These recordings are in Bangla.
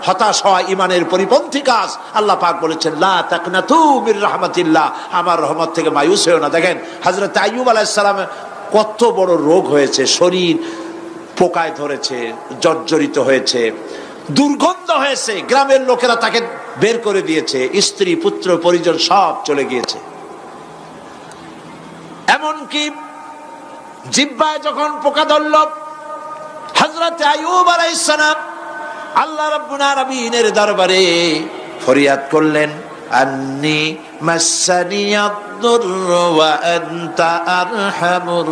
হতাশ হওয়া ইমানের পরিপন্থী কাজ। আল্লাহ পাক বলেছেন লা তাকনাতু মির রাহমাতিল্লাহ, আমার রহমত থেকে মায়ুস হও না। দেখেন হযরত আইয়ুব আলাইহিস সালাম কত বড় রোগ হয়েছে, শরীর পোকায় ধরেছে, জর্জরিত হয়েছে, দুর্গন্ধ হয়েছে, গ্রামের লোকেরা তাকে বের করে দিয়েছে, স্ত্রী পুত্র পরিজন সব চলে গিয়েছে। এমনকি জিহ্বায় যখন পোকা ধরল, হযরত আইয়ুব আলাইহিস সালাম আল্লাহ রাব্বুল আলামিনের দরবারে ফরিয়াদ করলেন, আন্নী মাসানিয়াদ-দুররু ওয়া আনতা আরহামুর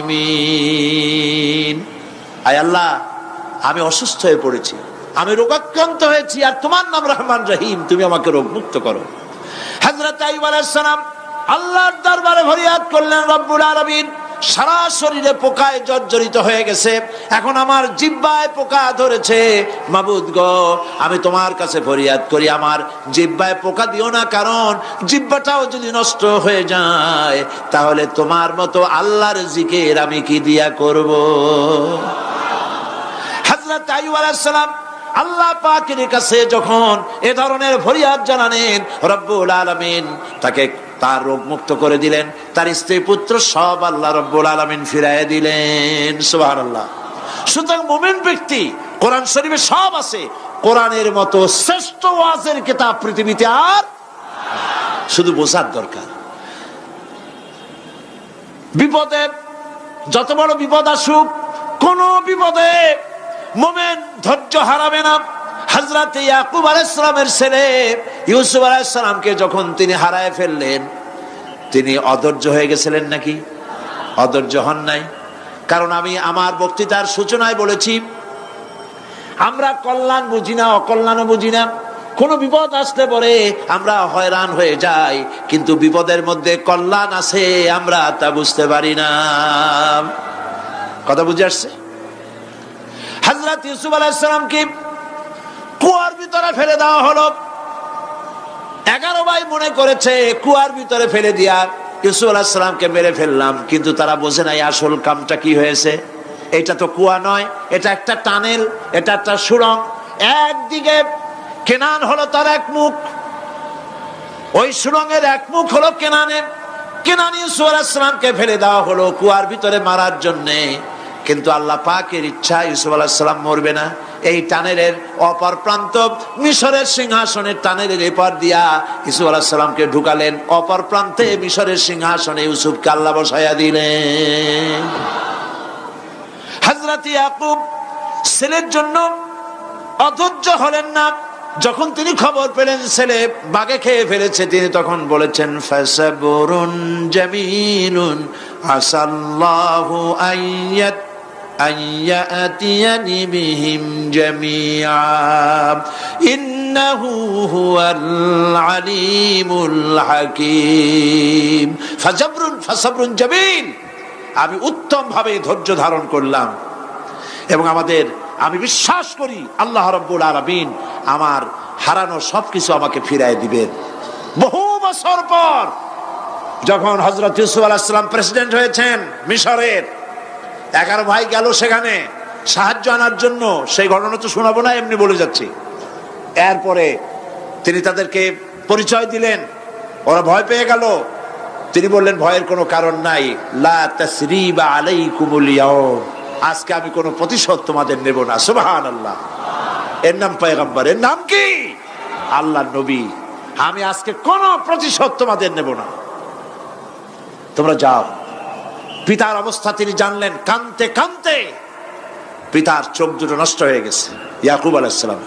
রাহিমিন। আয় আল্লাহ, আমি অসুস্থ হয়ে পড়েছি, আমি রোগাক্রান্ত হয়েছি, আর তোমার নাম রহমান রহিম, তুমি আমাকে রোগমুক্ত করো। হযরত আইয়ুব আলাইহিস সালাম আল্লাহর দরবারে ফরিয়াদ করলেন, রব্বুল আলামিন সারা শরীরে পোকায় জর্জরিত হয়ে গেছে, এখন আমার জিহ্বায় পোকা ধরেছে, মাবুদ গো আমি তোমার কাছে ফরিয়াদ করি আমার জিহ্বায় পোকা দিও না, কারণ জিহ্বাটাও যদি নষ্ট হয়ে যায় তাহলে তোমার মতো আল্লাহর জিকির আমি কি দিয়া করব। হযরত আইয়ুব আলাইহিস সালাম আল্লাহ পাকের কাছে যখন এ ধরনের ফরিয়াদ জানালেন, রব্বুল আলামিন তাকে তার রোগ মুক্ত করে দিলেন, তার স্ত্রী পুত্র সব আল্লাহ রব্বুল আলামিন ফিরাইয়া দিলেন। সুবহানাল্লাহ। সুতরাং মুমিন ব্যক্তি, কোরআন শরীফে সব আছে, কোরআনের মতো শ্রেষ্ঠ ওয়াজের কিতাব পৃথিবীতে আর শুধু বোঝার দরকার। বিপদে যত বড় বিপদ আসুক, কোন বিপদে মুমিন ধৈর্য হারাবে না। হযরত ইয়াকুব আলাইহিস সালামের ছেলে ইউসুফ আলাইহিস সালামকে যখন তিনি হারায় ফেললেন, তিনি অধৈর্য হয়ে গেছিলেন নাকি? অধৈর্য হন নাই। কারণ আমি আমার বক্তৃতার সূচনায় বলেছি, আমরা কল্যাণ বুঝি না, অকল্যাণও বুঝি না। কোন বিপদ আসলে পরে আমরা হয়রান হয়ে যাই, কিন্তু বিপদের মধ্যে কল্যাণ আছে আমরা তা বুঝতে পারি না। কথা বুঝে আসছে? হযরত ইউসুফ আলাইহিস সালামকে কুয়ার ভিতরে ফেলে দেওয়া হলো। 11 ভাই মনে করেছে কুয়ার ভিতরে ফেলে দিয়া ইউসুফ আলাইহিস সালামকে মেরে ফেললাম, কিন্তু তারা বোঝে নাই আসল কামটা কি হয়েছে। এটা তো কুয়া নয়, এটা একটা টানেল, এটা একটা সুড়ঙ্গ। একদিকে কেনান হলো তার এক মুখ, ওই সুড়ঙ্গের এক মুখ হলো কেনানে। কেনান ইউসুফ আলাইহিস সালামকে ফেলে দেওয়া হলো কুয়ার ভিতরে মারার জন্যে, কিন্তু আল্লাহ পাকের ইচ্ছা ইউসুফ আলাইহিস সালাম মরবে না। এই টানেলের অপর প্রান্ত মিশরের সিংহাসনের টানেলের এপার দিয়া ইউসুফ আলাইহিস সালামকে ঢুকালেন, অপর প্রান্তে মিশরের সিংহাসনে ইউসুফকে আল্লাহ বসাইয়া দিলেন। হযরত ইয়াকুব ছেলের জন্য অধৈর্য হলেন না। যখন তিনি খবর পেলেন ছেলে বাঘে খেয়ে ফেলেছে, তিনি তখন বলেছেন, ফাসাবুরুন জামিলুন আসাল্লাহু আইয়াতিয়ানি বিহিম জামিআ ইন্নাহু হুয়াল আলিমুল হাকীম। ফাসাবরুন জামিল, আমি উত্তম ভাবে ধৈর্য ধারণ করলাম, এবং আমি বিশ্বাস করি আল্লাহ রাব্বুল আলামিন আমার হারানো সবকিছু আমাকে ফিরাই দিবেন। বহু বছর পর যখন হযরত ইউসুফ আলাইহিস সালাম প্রেসিডেন্ট হয়েছেন মিশরের, 11 ভাই গেল সেখানে সাহায্য আনার জন্য। সেই ঘটনা তো শোনাবো না, এমনি বলে যাচ্ছি। এরপরে তিনি তাদেরকে পরিচয় দিলেন, ওরা ভয় পেয়ে গেল। তিনি বললেন, ভয়ের কোনো কারণ নাই, লা তাসরিবা আলাইকুমুল ইয়াউম, আজকে আমি কোনো প্রতিশোধ তোমাদের নেব না। সুবহানাল্লাহ। এর নাম পয়গম্বর, এর নাম কি? আল্লাহর নবী। আমি আজকে কোনো প্রতিশোধ তোমাদের নেব না, তোমরা যাও। পিতার অবস্থা তিনি জানলেন, কাঁদতে কাঁদতে পিতার চোখ দুটো নষ্ট হয়ে গেছে ইয়াকুব আলাইহিস সালাম।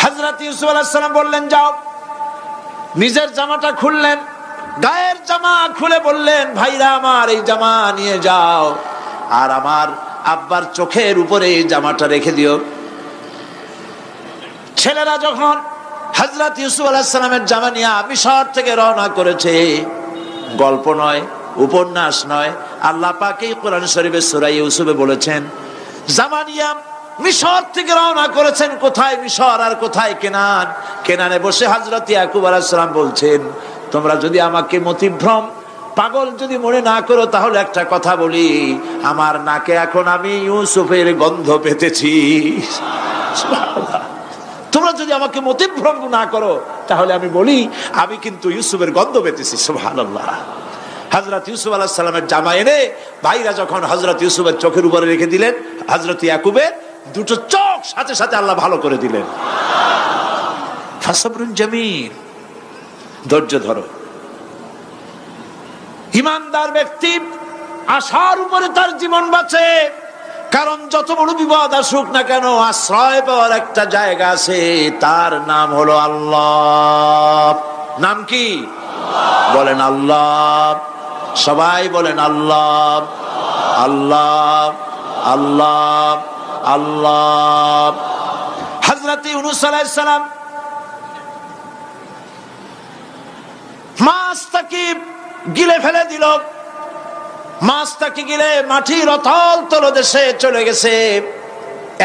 হযরত ইউসুফ আলাইহিস সালাম বললেন, যাও। নিজের জামাটা খুললেন, গায়ের জামা খুলে বললেন, ভাইরা আমার এই জামা নিয়ে যাও, আর আমার আব্বার চোখের উপরে এই জামাটা রেখে দিও। ছেলেরা যখন হযরত ইউসুফ আলাইহিস সালামের জামা নিয়ে মিশর থেকে রওনা করেছে, গল্প নয়, উপন্যাস নয়, আল্লাহ পাক এই কোরআন শরীফে সূরা ইউসুফে বলেছেন, জামা নিয়ে মিশর থেকে রওনা করেছেন। কোথায় মিশর আর কোথায় কেনান? কেনানে বসে হযরত ইয়াকুব আলাইহিস সালাম বলছেন, তোমরা যদি আমাকে মতিভ্রম পাগল যদি মনে না করো, তাহলে একটা কথা বলি, আমার নাকে এখন আমি ইউসুফের গন্ধ পেতেছি। সুবহানাল্লাহ। তোমরা যদি আমাকে মতিভ্রম না করো তাহলে আমি বলি আমি কিন্তু ইউসুফের গন্ধ পেতেছি। সুবহানাল্লাহ। হযরত ইউসুফ আলাইহিস সালামের জামা এনে ভাইরা যখন হযরত ইউসুফের চোখের উপরে রেখে দিলেন, হযরত ইয়াকুবের দুটো চোখ সাথে সাথে আল্লাহ ভালো করে দিলেন। ফাসাবরুন জামিল, ধৈর্য ধরো। ঈমানদার ব্যক্তি আশার উপরে তার জীবন বাঁচে, কারণ যত বড় বিপদ আসুক না কেন আশ্রয় পাওয়ার একটা জায়গা আছে, তার নাম হলো আল্লাহ। নাম কি? বলেন আল্লাহ। সবাই বলেন আল্লাহ আল্লাহ আল্লাহ আল্লাহ। হযরত ইউনূস আলাইহিস সালাম মাছটাকে গিলে ফেলে দিল, মাছটাকে গিলে মাটির অতল তলদেশে চলে গেছে।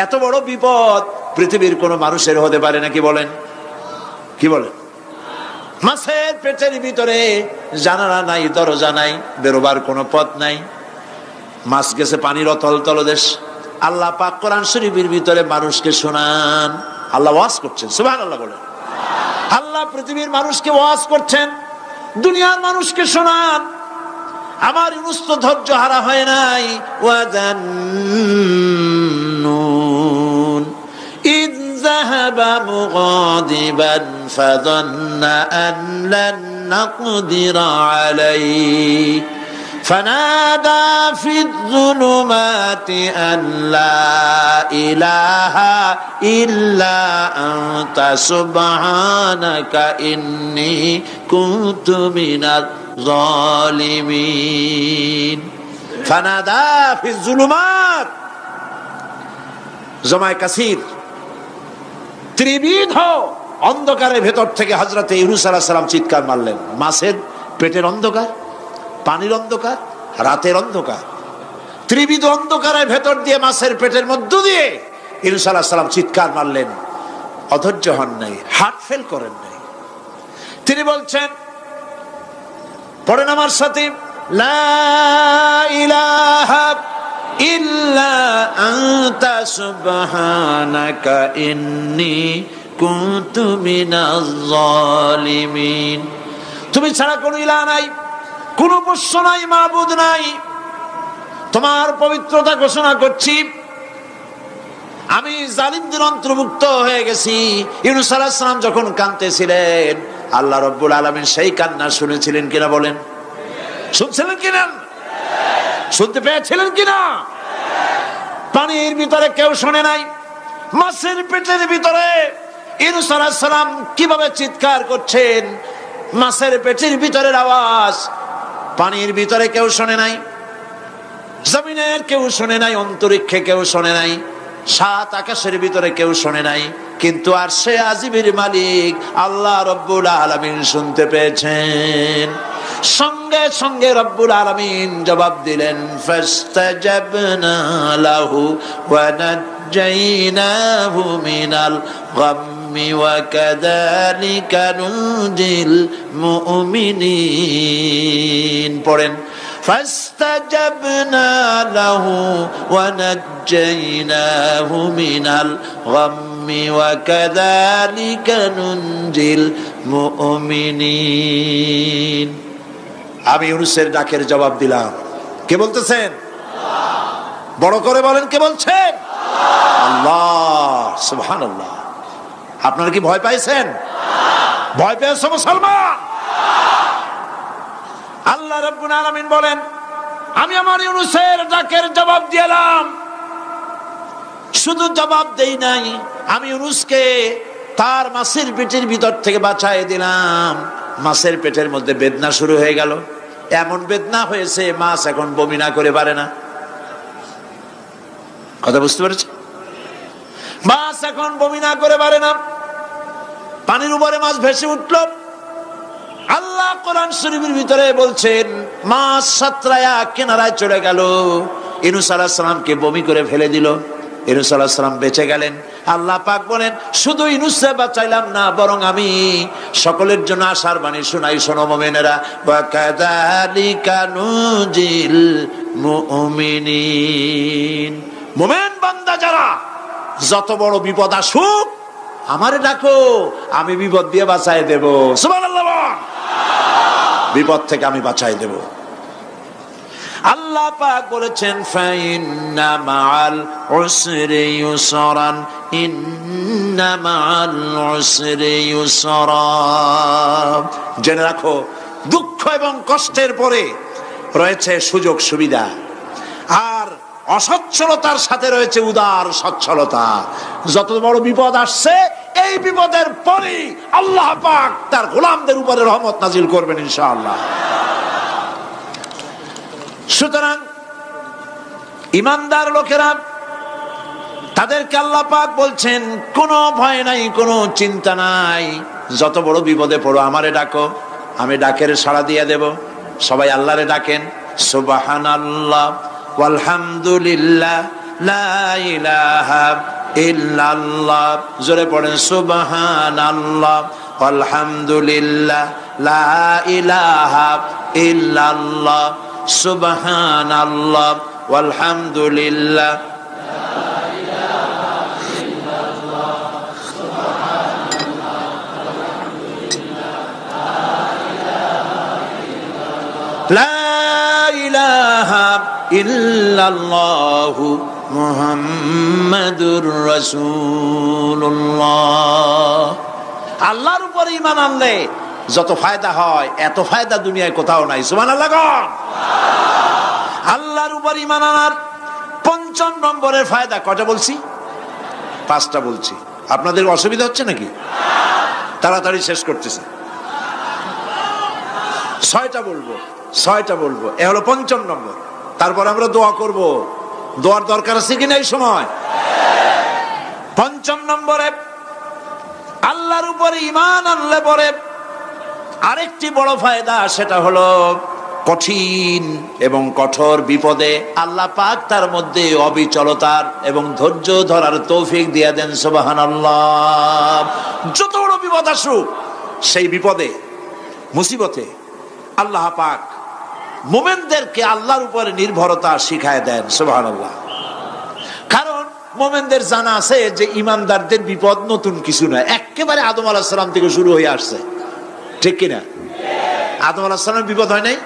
এত বড় বিপদ পৃথিবীর কোন মানুষের হতে পারে নাকি? বলেন, কি বলেন? মাছের পেটের ভিতরে জানালা নাই, দরজা নাই, বেরোবার কোনো পথ নাই, মাছ গেছে পানির অতল তলদেশ। আল্লাহ পাক কোরআন শরীফের ভিতরে মানুষকে শোনান, আল্লাহ ওয়াজ করছেন। সুবহানাল্লাহ বলেন। আল্লাহ পৃথিবীর মানুষকে ওয়াজ করছেন, দুনিয়ার মানুষকে শোনান। আমার ইউনূস তো ধৈর্য হারা হয় নাই। ওয়াযান্নুন ইয যাহাবা মুগাদিবান ফাযান্না আন লান নাকদিরা আলাইহি ফানাদা ফিয-যুলুমাতি আন লা ইলাহা ইল্লা আনতা সুবহানাকা ইন্নী কুনতু মিনাজ জালিমিন। ফানাদা ফিয-যুলুমাত, জমায়ে কাসির, ত্রিবিধ অন্ধকারের ভেতর থেকে হযরত ইউনূস আলাইহিস সালাম চিৎকার মারলেন। মাছের পেটের অন্ধকার, পানির অন্ধকার, রাতের অন্ধকার, ত্রিবিধ অন্ধকারের ভেতর দিয়ে মাছের পেটের মধ্য দিয়ে ইউনূস আলাইহিস সালাম চিৎকার মারলেন। অধৈর্য হন নাই, হার্ট ফেল করেন নাই। তিনি বলছেন, পড়েন আমার সাথে, লা ইলাহা ইল্লা আনতা সুবহানাকা ইন্নী কুনতু মিনাজ জালিমিন। তুমি ছাড়া কোনো ইলাহ নাই, কোনো পোষ্য নাই, মাবুদ নাই। তোমার পবিত্রতা ঘোষণা করছি, আমি জালিমদের অন্তর্ভুক্ত হয়ে গেছি। ইউনূস আলাইহিস সালাম যখন কাঁদতেছিলেন, আল্লাহ রাব্বুল আলামিন সেই কান্না শুনেছিলেন কিনা? বলেন, শুনছিলেন কিনা? শুনতে পেয়েছিলেন কিনা? পানির ভিতরে কেউ শোনে নাই, মাছের পেটের ভিতরে ইউনূস আলাইহিস সালাম কিভাবে চিৎকার করছেন, মাছের পেটের ভিতরের আওয়াজ পানির ভিতরে কেউ শোনে নাই, জমিনের কেউ শোনে নাই, অন্তরিক্ষে কেউ শোনে নাই, সাত আকাশের ভিতরে কেউ শোনে নাই, কিন্তু আরশে আজিমের মালিক আল্লাহ রব্বুল আলামিন শুনতে পেয়েছেন। সঙ্গে সঙ্গে রব্বুল আলামিন জবাব দিলেন, ফাস্তাজাবনা লাহু ওয়া নাজ্জাইনাহু মিনাল গাম্মি ওয়া কাযালিকা নুনজিল মুমিনিন। পড়েন, ফাস্তাজাবনা লাহু ওয়া নাজ্জাইনাহু মিনাল গাম্মি ওয়া কাযালিকা নুনজিল মুমিনিন। আমি ইউনূসের ডাকের জবাব দিলাম। কে বলতেছেন? বড় করে বলেন, কে বলছেন? আল্লাহ। সুবহানাল্লাহ। আপনারা কি ভয় পাইছেন? ভয় পেয়েছো মুসলমান? আল্লাহ রাব্বুল আলামিন বলেন, আমি আমার ইউনূসের ডাকের জবাব দিলাম। শুধু জবাব দেই নাই, আমি ইউনূসকে তার মাছের পেটের ভিতর থেকে বাঁচাই দিলাম। মাছের পেটের মধ্যে বেদনা শুরু হয়ে গেল, এমন বেদনা হয়েছে মাছ এখন বমি না করে পারে না। কথা বুঝতে পেরেছ? মাছ এখন বমি না করে পারে না। পানির উপরে মাছ ভেসে উঠল। আল্লাহ কোরআন শরীফের ভিতরে বলছেন, মাছ সাতরায়া কিনারায় চলে গেল, ইউনূস আলাইহিস সালামকে বমি করে ফেলে দিল। ইউনূস আলাইহিস সালাম বেঁচে গেলেন। আল্লাহ পাক বলেন, শুধু ইউনূসকে বাঁচাইলাম না, বরং আমি সকলের জন্য আশার বাণী শোনাই। শোনো মুমিনেরা, ওয়া কাযালিকা নুনজিল মুমিনিন। মুমিন বান্দা যারা যত বড় বিপদ আসুক আমারে ডাকো, আমি বিপদ দিয়ে বাঁচাই দেব। সুবহানাল্লাহ, বিপদ থেকে আমি বাঁচাই দেব। আল্লাহ পাক বলেছেন ফাইন্না মাআল উসরি ইউসরান, ইন্না মাআল উসরি ইউসরা। জেনে রাখো, দুঃখ এবং কষ্টের পরে রয়েছে সুযোগ সুবিধা, আর অসচ্ছলতার সাথে রয়েছে উদার সচ্ছলতা। যত বড় বিপদ আসছে এই বিপদের পরে আল্লাহ পাক তার গোলামদের উপরে রহমত নাজিল করবেন ইনশাআল্লাহ। সুতরাং ঈমানদার লোকেরা, তাদেরকে আল্লাহ পাক বলছেন কোনো ভয় নাই, কোনো চিন্তা নাই, যত বড় বিপদে পড়ো আমারে ডাকো, আমি ডাকের সাড়া দিয়ে দেব। সবাই আল্লাহরে ডাকেন, সুবহানাল্লাহ ওয়ালহামদুলিল্লাহ লা ইলাহা ইল্লাল্লাহ। জোরে পড়েন সুবহানাল্লাহ ওয়ালহামদুলিল্লাহ লা ইলাহা ইল্লাল্লাহ, সুবহানাল্লাহ ওয়ালহামদুলিল্লাহ লা ইলাহা ইল্লাল্লাহু মুহাম্মাদুর রাসূলুল্লাহ। আল্লাহর উপর ঈমান আনলে যত ফায়দা হয় এত ফায়দা দুনিয়ায় কোথাও নাই। সুবহানাল্লাহ। আল্লাহর উপর ঈমান আনার ৫ম নম্বরের ফায়দা কয়টা বলছি? 5টা বলছি। আপনাদের অসুবিধা হচ্ছে নাকি? তাড়াতাড়ি শেষ করতেছে। 6টা বলবো, 6টা বলবো, এ হলো ৫ম নম্বর। তারপর আমরা দোয়া করব। দোয়ার দরকার আছে কিনা এই সময়? ৫ম নম্বরে আল্লাহর উপরে ঈমান আনলে পরে আরেকটি বড় ফায়দা, সেটা হলো কঠিন এবং কঠোর বিপদে আল্লাহ পাক তার মধ্যে অবিচলতার এবং ধৈর্য ধরার তৌফিক দিয়ে দেন। সুবহানাল্লাহ। যত বড় বিপদ আসুক সেই বিপদে মুসিবতে আল্লাহ পাক মুমিনদেরকে আল্লাহর উপরে নির্ভরতা শিখায় দেন। সুবহানাল্লাহ। কারণ মুমিনদের জানা আছে যে ঈমানদারদের বিপদ নতুন কিছু নয়, একেবারে আদম আলাইহিস সালাম থেকে শুরু হয়ে আসছে, ঠিক কিনা? আদম আলাইহিস সালামের বিপদ হয় নাই?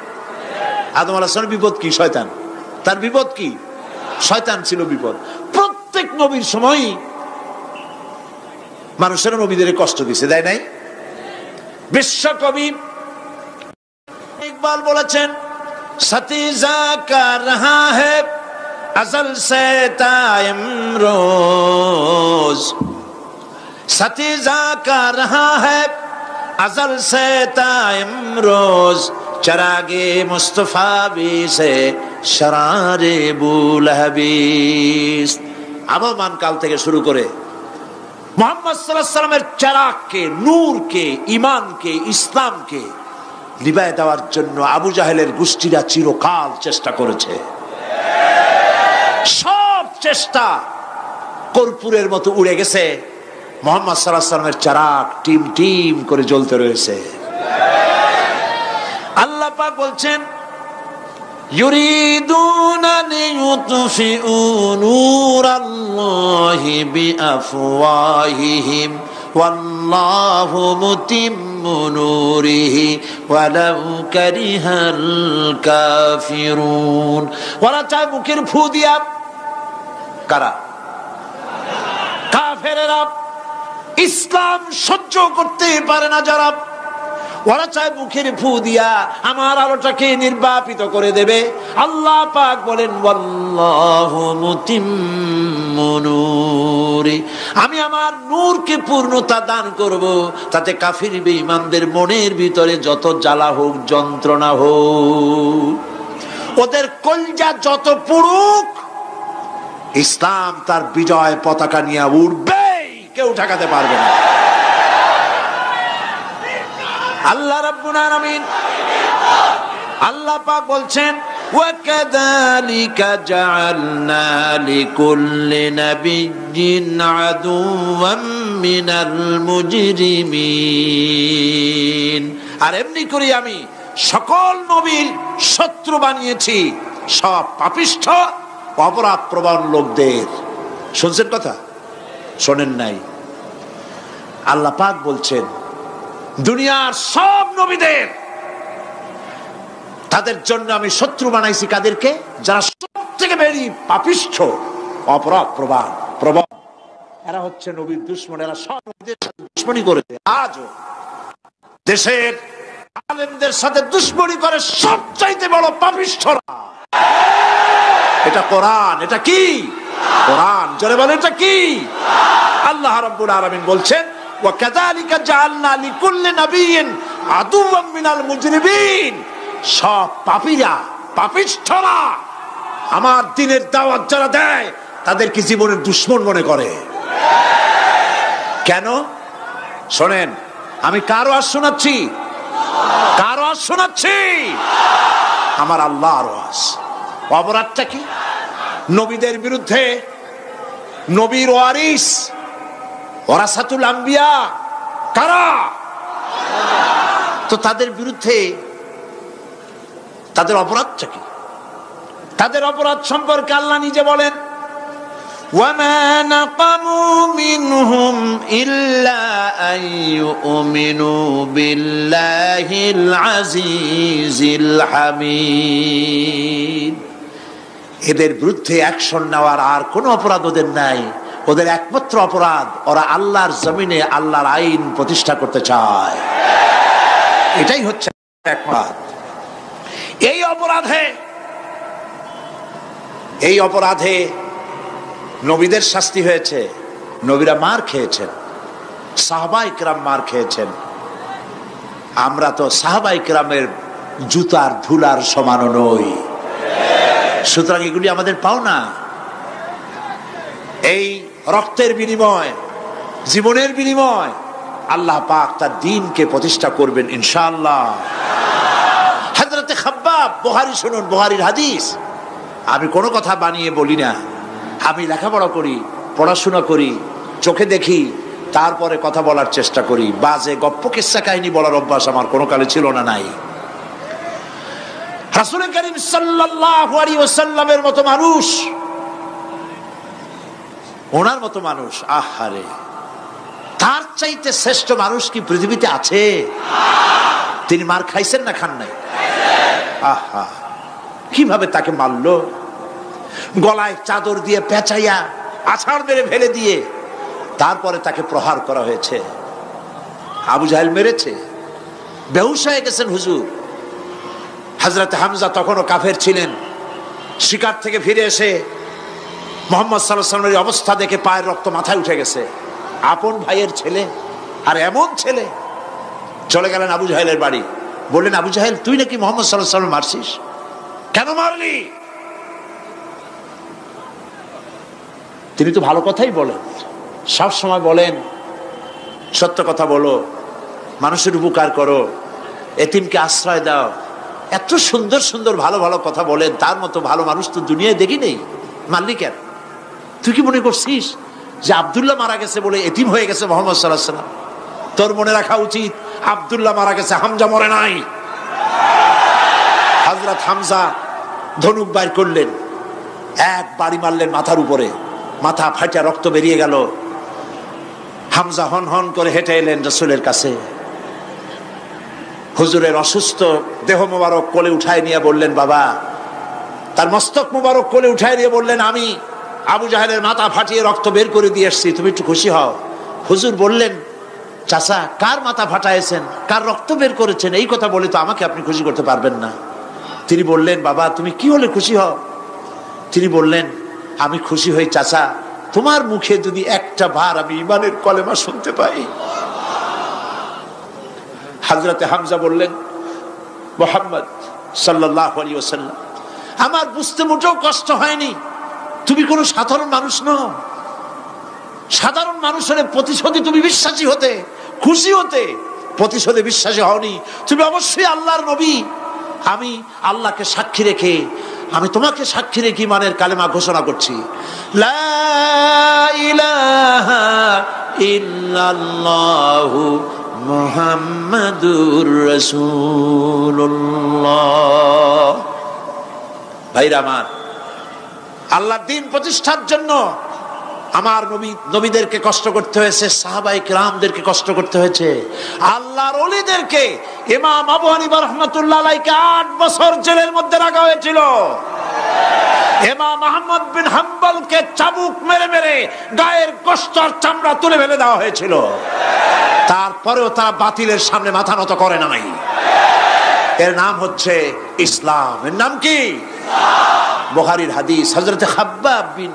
আদম আলাইহিস সালামের বিপদ কি? শয়তান। তার বিপদ কি? শয়তান ছিল বিপদ। প্রত্যেক নবীর সময়ই মানুষের নবীদের কষ্ট দিছে, দেয় নাই? বিশ্বকবি ইকবাল বলেছেন, সতীজা কা রহা হ্যায় अज़ल से ताइमरोज, सतीजा का रहा है अज़ल से ताइमरोज, चरागे मुस्तफा भी से शरारे बुलहबीस। আবহমান কাল থেকে শুরু করে মুহাম্মদ সাল্লাল্লাহু আলাইহি সাল্লামের চারাগকে, নূরকে, ঈমানকে, ইসলামকে নিভায়ে দেওয়ার জন্য আবু জাহেলের গোষ্ঠীরা চিরকাল চেষ্টা করেছে। সব চেষ্টা কর্পূরের মতো উড়ে গেছে, মুহাম্মদ সাল্লাল্লাহু আলাইহি ওয়াসাল্লামের চারাগ টিম টিম করে জ্বলতে রয়েছে। আল্লাহ পাক বলছেন, ইউরিদুনা লিইউতফিউ নূরাল্লাহি বিআফওয়াহিহিম ওয়াল্লাহু মুতিম্মু নূরিহি ওয়ালাউ কারিহাল কাফিরুন। ওরা চায় মুখের ফু দিয়া, কারা? কাফেরেরা। ইসলাম সহ্য করতে পারে না যারা, ওরা চায় মুখের ফু দিয়া আমার আলোটাকে নির্বাপিত করে দেবে। আল্লাহ পাক বলেন, ওয়াল্লাহু মুতিম্মু নূরি, আমি আমার নূরকে পূর্ণতা দান করব, তাতে কাফির বেঈমানদের মনের ভিতরে যত জ্বালা হোক, যন্ত্রণা হোক, ওদের কলজা যত পুড়ুক, ইসলাম তার বিজয় পতাকা নিয়ে উঠবে, কেউ ঠেকাতে পারবে না। আল্লাহ রাব্বুল আলামিন, আল্লাহ পাক বলছেন, ওয়াকাযালিকা জাআলনা লিকুল্লি নাবিয়্যিন আদুওয়াম মিনাল মুজরিমিন। আর এমনি করে আমি সকল নবীর শত্রু বানিয়েছি সব পাপিষ্ঠ অপরাধ প্রবণ লোকদের। শুনছেন কথা? শোনেন নাই? আল্লাহ পাক বলছেন দুনিয়ার সব নবীদের তাদের জন্য আমি শত্রু বানাইছি কাদেরকে? যারা সব থেকে বেশি পাপিষ্ঠ, অপরাধ প্রবণ, এরা হচ্ছে নবীর দুশমন। এরা সব নবীদের সাথে দুশমনি করেছে। আজও দেশের আলেমদের সাথে দুশমনি করে সবচাইতে বড় পাপিষ্ঠরা। এটা কোরআন। এটা কি? কোরআন। জোরে বলেন এটা কি? আল্লাহ রাব্বুল আলামিন বলছেন ওয়া কাযালিকা জাআলনা লিকুল্লি নাবিয়্যিন আদুওয়াম মিনাল মুজরিমিন। সব পাপীরা, পাপিষ্ঠরা আমার দ্বীনের দাওয়াত যারা দেয় তাদেরকে জীবনের দুশমন মনে করে। কেন? শোনেন, আমি কার ওয়াজ শোনাচ্ছি? কার ওয়াজ শোনাচ্ছি? আমার আল্লাহর ওয়াজ। অপরাধটা কি? নবীদের বিরুদ্ধে, নবীর ওয়ারিস ওয়ারাসাতুল আম্বিয়া কারা, তো তাদের বিরুদ্ধে তাদের অপরাধটা কি? তাদের অপরাধ সম্পর্কে আল্লাহ নিজে বলেন ওয়ামা নাকামু মিনহুম ইল্লা আন ইউমিনু বিল্লাহিল আজিজিল হামিদ। এদের বিরুদ্ধে অ্যাকশন নেওয়ার আর কোনো অপরাধ ওদের নাই। ওদের একমাত্র অপরাধ ওরা আল্লাহর জমিনে আল্লাহর আইন প্রতিষ্ঠা করতে চায়। এটাই হচ্ছে একমাত্র। এই অপরাধে নবীদের শাস্তি হয়েছে। নবীরা মার খেয়েছেন, সাহাবায়ে কেরাম মার খেয়েছেন। আমরা তো সাহাবায়ে কেরামের জুতার ধুলার সমানও নই। সুতরাং এগুলি আমাদের পাওনা। এই রক্তের বিনিময়, জীবনের বিনিময় আল্লাহ পাক তার দ্বীনকে প্রতিষ্ঠা করবেন ইনশাআল্লাহ। হযরতে খাব্বাব, বুখারী শুনুন, বুখারীর হাদিস। আমি কোনো কথা বানিয়ে বলি না। আমি লেখাপড়া করি, পড়াশোনা করি, চোখে দেখি, তারপরে কথা বলার চেষ্টা করি। বাজে গপ্প কিস্সা কাহিনী বলার অভ্যাস আমার কোনো কালে ছিল না, নাই। রাসূল করিম সাল্লাল্লাহু আলাইহি ওয়াসাল্লামের মতো মানুষ, ওনার মতো মানুষ, আহারে, তার চাইতে শ্রেষ্ঠ মানুষ কি পৃথিবীতে আছে? তিনি মার খাইছেন না খান নাই? আহা, কিভাবে তাকে মারলো! গলায় চাদর দিয়ে পেঁচাইয়া আছাড় মেরে ফেলে দিয়ে তারপরে তাকে প্রহার করা হয়েছে। আবু জাহেল মেরেছে, বেহুশ হয়ে গেছেন হুজুর। হযরত হামজা তখনও কাফের ছিলেন। শিকার থেকে ফিরে এসে মুহাম্মদ সাল্লাল্লাহু আলাইহি ওয়াসাল্লামের অবস্থা দেখে পায়ের রক্ত মাথায় উঠে গেছে। আপন ভাইয়ের ছেলে, আর এমন ছেলে। চলে গেলেন আবু জাহেলের বাড়ি, বললেন আবু জাহেল, তুই নাকি মুহাম্মদ সাল্লাল্লাহু আলাইহি ওয়াসাল্লাম মারছিস, কেন মারলি? তিনি তো ভালো কথাই বলেন, সব সময় বলেন সত্য কথা বলো, মানুষের উপকার করো, এতিমকে আশ্রয় দাও। এত সুন্দর সুন্দর ভালো ভালো কথা বলেন, তার মতো ভালো মানুষ তো দুনিয়ায় দেখি নেই। মারলি কেন? তুই কি মনে করছিস যে আব্দুল্লাহ মারা গেছে বলে এতিম হয়ে গেছে মুহাম্মদ সাল্লাল্লাহু আলাইহি ওয়াসাল্লাম? তোর মনে রাখা উচিত আব্দুল্লাহ মারা গেছে, হামজা মরে নাই। হযরত হামজা ধনুক বাইর করলেন, এক বাড়ি মারলেন মাথার উপরে, মাথা ফাটা রক্ত বেরিয়ে গেল। হামজা হন হন করে হেঁটে এলেন রাসূলের কাছে। হুজুরের অসুস্থ দেহ মোবারক কোলে উঠায় নিয়ে বললেন বাবা, তার মস্তক মোবারক কোলে উঠায় নিয়ে বললেন আমি আবু জাহেলের মাথা ফাটিয়ে রক্ত বের করে দিয়ে এসেছি, তুমি একটু খুশি হও। হুজুর বললেন চাচা, কার মাথা ফাটাইছেন, কার রক্ত বের করেছেন, এই কথা বলে তো আমাকে আপনি খুশি করতে পারবেন না। তিনি বললেন বাবা তুমি কি হলে খুশি হও? তিনি বললেন আমি খুশি হই চাচা, তোমার মুখে যদি একটা বার আমি ঈমানের কলেমা শুনতে পাই। হযরতে হামজা বললেন মুহাম্মদ সাল্লাল্লাহু আলাইহি ওয়াসাল্লাম, আমার বুঝতে মোটেও কষ্ট হয়নি, তুমি কোনো সাধারণ মানুষ নও। সাধারণ মানুষের প্রতিশোধে তুমি বিশ্বাসী হতে, খুশি হতে, প্রতিশোধে বিশ্বাসী হওনি। তুমি অবশ্যই আল্লাহর নবী। আমি আল্লাহকে সাক্ষী রেখে, আমি তোমাকে সাক্ষী রেখে ঈমানের কালেমা ঘোষণা করছি, লা ইলাহা ইল্লাল্লাহু মুহাম্মাদুর রাসূলুল্লাহ। ভাইরা আমার, আল্লাহর দ্বীন প্রতিষ্ঠার জন্য আমার নবীদেরকে কষ্ট করতে হয়েছে, সাহাবায়ে কেরামদেরকে কষ্ট করতে হয়েছে, আল্লাহর ওলিদেরকে, ইমাম আবু হানিফা রাহমাতুল্লাহ আলাইহিকে 8 বছর জেলের মধ্যে রাখা হয়েছিল। ইমাম আহমদ বিন হাম্বলকে চাবুক মেরে মেরে গায়ের গোশত আর চামড়া তুলে ফেলে দেওয়া হয়েছিল। তারপরেও তারা বাতিলের সামনে মাথা নত করে নাই। এর নাম হচ্ছে ইসলাম। এর নাম কি? বুখারীর হাদিস, হযরত খাব্বাব বিন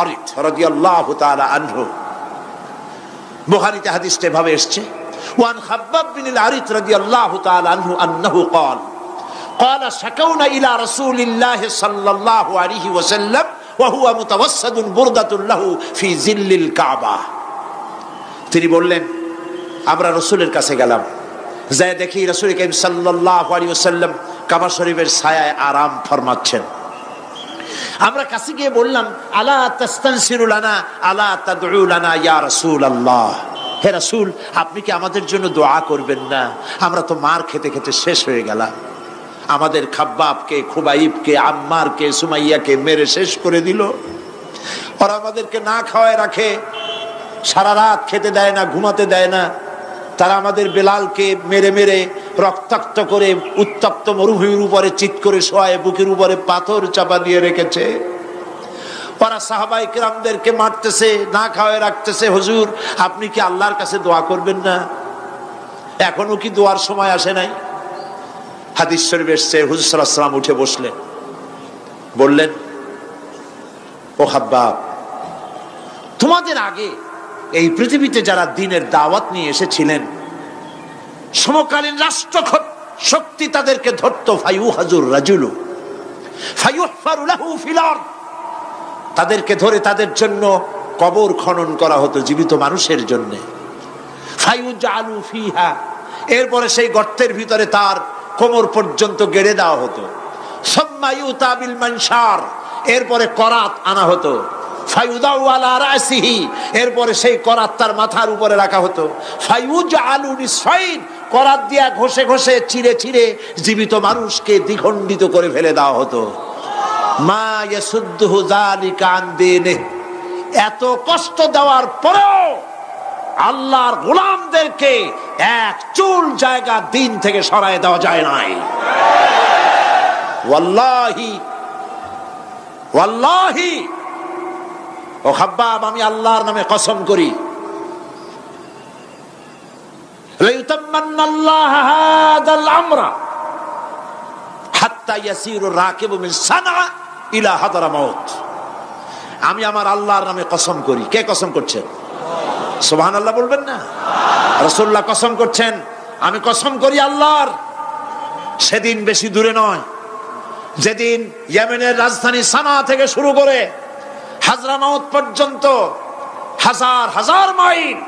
আরিত রাদিয়াল্লাহু তাআলা আনহু, বুখারীতে হাদিসটা এভাবে এসেছে, ওয়ান খাব্বাব বিন আরিত রাদিয়াল্লাহু তাআলা আনহু আন্নাহু قال قال شكونا الى رسول الله صلى الله عليه وسلم وهو متوسد بردة له في ظل الكعبة। তিনি বললেন, আমরা রাসূলের কাছে গেলাম, যাই দেখি রাসূল করিম সাল্লাল্লাহু আলাইহি ওয়াসাল্লাম কাবা শরীফের ছায়ায় আরাম ফরমাচ্ছেন। আমরা কাছে গিয়ে বললাম, আলা তাস্তানসিরু লানা আলা তাদউ লানা ইয়া রাসূলুল্লাহ, হে রাসূল, আপনি কি আমাদের জন্য দোয়া করবেন না? আমরা তো মার খেতে খেতে শেষ হয়ে গেলাম। আমাদের খাব্বাবকে, খুবাইবকে, আম্মারকে, সুমাইয়াকে মেরে শেষ করে দিল। ওরা আমাদেরকে না খাওয়ায় রাখে, সারা রাত খেতে দেয় না, ঘুমাতে দেয় না। তারা আমাদের বেলালকে মেরে মেরে রক্তাক্ত করে উত্তপ্ত মরুভূমির উপরে চিৎ করে শোয়ায়, বুকের উপরে পাথর চাপা দিয়ে রেখেছে। ওরা সাহাবায়ে কেরামদেরকে মারতেছে, না খাওয়ায় রাখতেছে। হুজুর, আপনি কি আল্লাহর কাছে দোয়া করবেন না? এখনো কি দোয়ার সময় আসে নাই? হাদিস শরীফ এসেছে, হুজুর সাল্লাল্লাহু আলাইহি ওয়াসাল্লাম উঠে বসলেন, বললেন, ও খাব্বাব, তোমাদের আগে এই পৃথিবীতে যারা দ্বীনের দাওয়াত নিয়ে এসেছিলেন, সমকালীন রাষ্ট্র শক্তি তাদেরকে ধরত, ফায়ুহাজুর রাজুলু ফায়ুহফারু লাহু ফিল আরদ, তাদেরকে ধরে তাদের জন্য কবর খনন করা হতো জীবিত মানুষের জন্য। ফায়ুজালু ফিহা, এরপরে সেই গর্তের ভিতরে তার কোমর পর্যন্ত গেড়ে দেওয়া হতো। সুম্মা ইউতা বিল মানশার, এরপরে করাত আনা হতো। ফায়ুদাউ আলা রাসিহি, এরপরে সেই করাত তার মাথার উপরে রাখা হতো। ফায়ুজআলু নিসফাইন, করাত দিয়া ঘষে ঘষে চিরে চিরে জীবিত মানুষকে দ্বিখণ্ডিত করে ফেলে দেওয়া হতো। মা ইয়াসুদ্দুহু যালিকা আন দীনিহি, এত কষ্ট দেওয়ার পরেও আল্লাহর গোলামদেরকে এক চুল জায়গা দিন থেকে সরায় দেওয়া যায় নাই। ওয়াল্লাহি ওয়াল্লাহি, ও খাব্বাব, আমি আল্লাহর নামে কসম করি, লাইউতাম্মান্নাল্লাহু হাযাল আমরা হাত্তা ইয়াসিরু রাকিবু মিন সানআ ইলা হাদরামাউত। আমি আমার আল্লাহর নামে কসম করি। কে কসম করছেন? সুবহানাল্লাহ বলবেন না? রাসূলুল্লাহ কসম করছেন, আমি কসম করি আল্লাহর, সেদিন বেশি দূরে নয়, যেদিন ইয়েমেনের রাজধানী সানা থেকে শুরু করে হাজরামাউত পর্যন্ত হাজার হাজার মাইল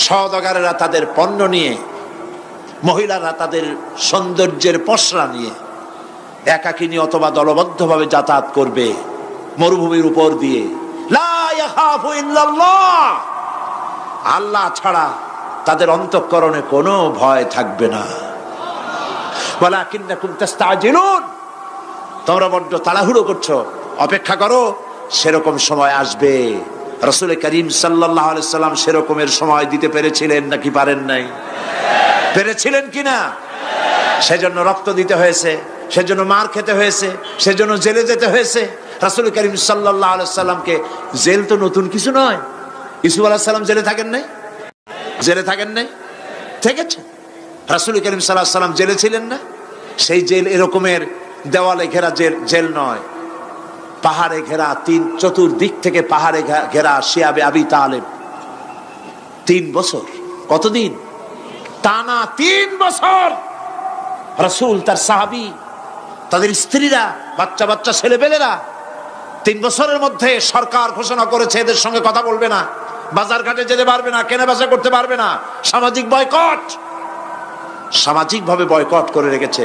সওদাগরেরা তাদের পণ্য নিয়ে, মহিলারা তাদের সৌন্দর্যের পসরা নিয়ে একাকিনী অথবা দলবদ্ধভাবে যাতায়াত করবে মরুভূমির উপর দিয়ে। লা ইয়াখাফু ইল্লাল্লাহ, আল্লাহ ছাড়া তাদের অন্তঃকরণে কোনো ভয় থাকবে না। ওয়ালাকিন্নাকুম তাস্তাজিলুন, তোমরা বড্ড তাড়াহুড়ো করছো, অপেক্ষা করো, সেরকম সময় আসবে। রাসূল করিম সাল্লাল্লাহু আলাইহি সাল্লাম সেরকমের সময় দিতে পেরেছিলেন নাকি পারেন নাই? পেরেছিলেন কিনা? সেজন্য রক্ত দিতে হয়েছে, সেজন্য মার খেতে হয়েছে, সেজন্য জেলে যেতে হয়েছে। রাসূল করিম সাল্লাল্লাহু আলাইহি সাল্লামকে, জেল তো নতুন কিছু নয়। ইউসুফ আলাইহিস সালাম জেলে থাকেন নাই? জেলে থাকেন নাই? থেকেছে। রাসূল করিম সাল্লাল্লাহু আলাইহি সাল্লাম জেলে ছিলেন না? সেই জেল এরকমের দেওয়ালে ঘেরা জেল নয়, পাহাড়ে ঘেরা, চতুর্দিক থেকে পাহাড়ে ঘেরা শিয়াবে আবি তালেব 3 বছর। কতদিন? টানা 3 বছর। রাসূল, তার সাহাবী, তাদের স্ত্রীরা, বাচ্চা বাচ্চা ছেলেপেলেরা 3 বছরের মধ্যে সরকার ঘোষণা করেছে এদের সঙ্গে কথা বলবে না, বাজার ঘাটে যেতে পারবে না, কেনা বেচা করতে পারবে না, সামাজিক বয়কট। সামাজিকভাবে বয়কট করে রেখেছে।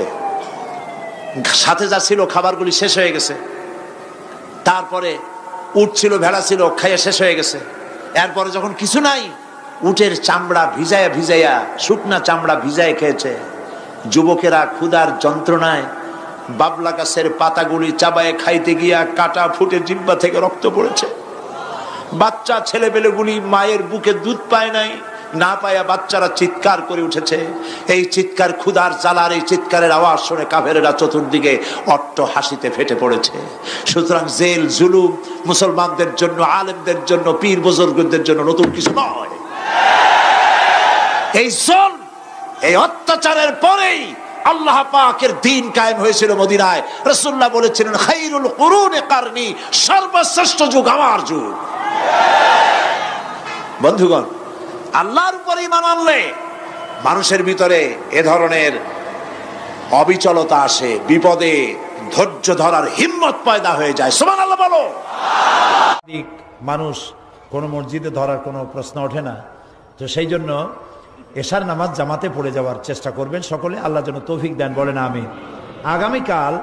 সাথে যা ছিল খাবারগুলি শেষ হয়ে গেছে। তারপরে উট ছিল, ভেড়া ছিল, খাইয়ে শেষ হয়ে গেছে। এরপরে যখন কিছু নাই, উটের চামড়া ভিজায়া ভিজাইয়া, শুকনা চামড়া ভিজায় খেয়েছে। যুবকেরা ক্ষুধার যন্ত্রণায় বাবলা গাছের পাতাগুলি চাবায়ে খাইতে গিয়া কাটা ফুটে জিহ্বা থেকে রক্ত পড়েছে। বাচ্চা ছেলেপেলেগুলি মায়ের বুকে দুধ পায় নাই, না পায়া বাচ্চারা চিৎকার করে উঠেছে। এই চিৎকার, ক্ষুধার জ্বালার এই চিৎকারের আওয়াজ শুনে কাফেরেরা চতুর্দিকে অট্ট হাসিতে ফেটে পড়েছে। সুতরাং জেল জুলুম মুসলমানদের জন্য, আলেমদের জন্য, পীর বুজুর্গদের জন্য নতুন কিছু নয়। এই জুলম, এই অত্যাচারের পরেই আল্লাহ পাকের দ্বীন কায়েম হয়েছিল মদিনায়। রাসূলুল্লাহ বলেছিলেন, খায়রুল কুরুনি কারনি, সর্বশ্রেষ্ঠ যুগ আমার যুগ। বন্ধুগণ, আল্লাহর উপর ঈমান আনলে মানুষের ভিতরে এ ধরনের অবিচলতা আসে, বিপদে ধৈর্য ধরার হিম্মত পয়দা হয়ে যায়। সুবহানাল্লাহ বলো। মানুষ কোন মসজিদে ধরার কোনো প্রশ্ন ওঠে না, তো সেই জন্য এশার নামাজ জামাতে পড়ে যাওয়ার চেষ্টা করবেন সকলে। আল্লাহ যেন তৌফিক দেন, বলেন আমিন। আগামীকাল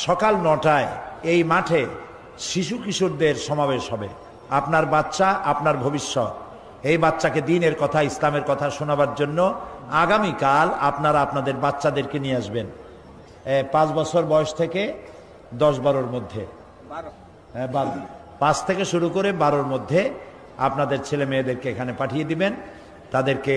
সকাল 9টায় এই মাঠে শিশু কিশোরদের সমাবেশ হবে। আপনার বাচ্চা আপনার ভবিষ্যৎ, এই বাচ্চাকে দ্বীনের কথা, ইসলামের কথা শোনাবার জন্য আগামীকাল আপনারা আপনাদের বাচ্চাদেরকে নিয়ে আসবেন। 5 বছর বয়স থেকে 10-12-র মধ্যে, 5 থেকে শুরু করে 12-র মধ্যে আপনাদের ছেলে মেয়েদেরকে এখানে পাঠিয়ে দিবেন। তাদেরকে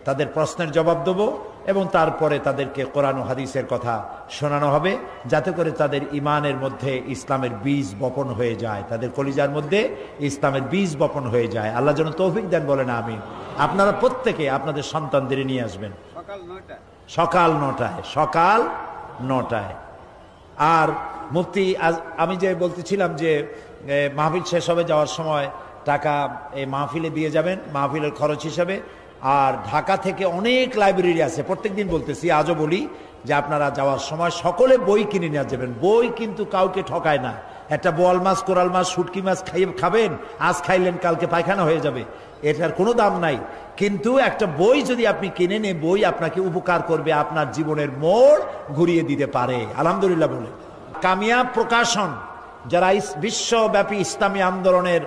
তাদের প্রশ্নের জবাব দেবো এবং তারপরে তাদেরকে কোরআন ও হাদিসের কথা শোনানো হবে, যাতে করে তাদের ইমানের মধ্যে ইসলামের বীজ বপন হয়ে যায়, তাদের কলিজার মধ্যে ইসলামের বীজ বপন হয়ে যায়। আল্লাহ যেন তৌফিক দেন, বলেন আমিন। আপনারা প্রত্যেকে আপনাদের সন্তানদের নিয়ে আসবেন সকাল 9টায়। আর মুফতি, আমি যে বলতেছিলাম যে মাহফিল শেষ হবে, যাওয়ার সময় টাকা এই মাহফিলে দিয়ে যাবেন, মাহফিলের খরচ হিসাবে। আর ঢাকা থেকে অনেক লাইব্রেরি আছে, প্রত্যেকদিন বলতেছি, আজও বলি যে আপনারা যাওয়ার সময় সকলে বই কিনে নিয়ে যাবেন। বই কিন্তু কাউকে ঠকায় না। একটা বোয়াল মাছ, কোরাল মাছ, শুটকি মাছ খাবেন, আজ খাইলেন কালকে পায়খানা হয়ে যাবে, এটার কোনো দাম নাই। কিন্তু একটা বই যদি আপনি কিনে নেন, বই আপনাকে উপকার করবে, আপনার জীবনের মোড় ঘুরিয়ে দিতে পারে। আলহামদুলিল্লাহ বলে। কামিয়াব প্রকাশন, যারা বিশ্বব্যাপী ইসলামী আন্দোলনের